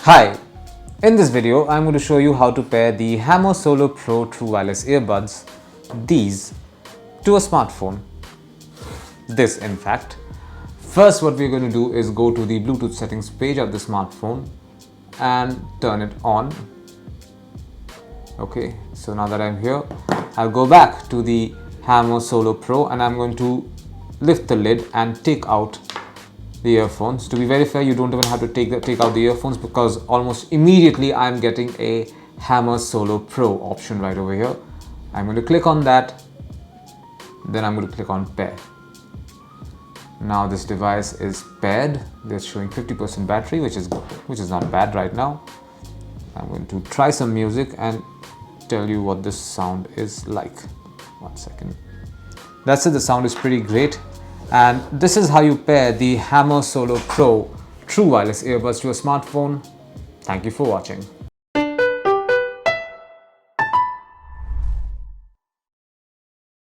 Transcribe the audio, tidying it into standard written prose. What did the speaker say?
Hi, in this video I'm going to show you how to pair the Hammer Solo Pro True Wireless Earbuds, these, to a smartphone. This in fact. First what we're going to do is go to the Bluetooth settings page of the smartphone and turn it on. Okay, so now that I'm here, I'll go back to the Hammer Solo Pro and I'm going to lift the lid and take out the earphones. To be very fair, you don't even have to take out the earphones because almost immediately I'm getting a Hammer Solo Pro option right over here. I'm going to click on that, then I'm going to click on pair. Now this device is paired. They're showing 50% battery, which is not bad right now. I'm going to try some music and tell you what this sound is like. 1 second. That's it, the sound is pretty great. And this is how you pair the Hammer Solo Pro True Wireless Earbuds to a smartphone. Thank you for watching.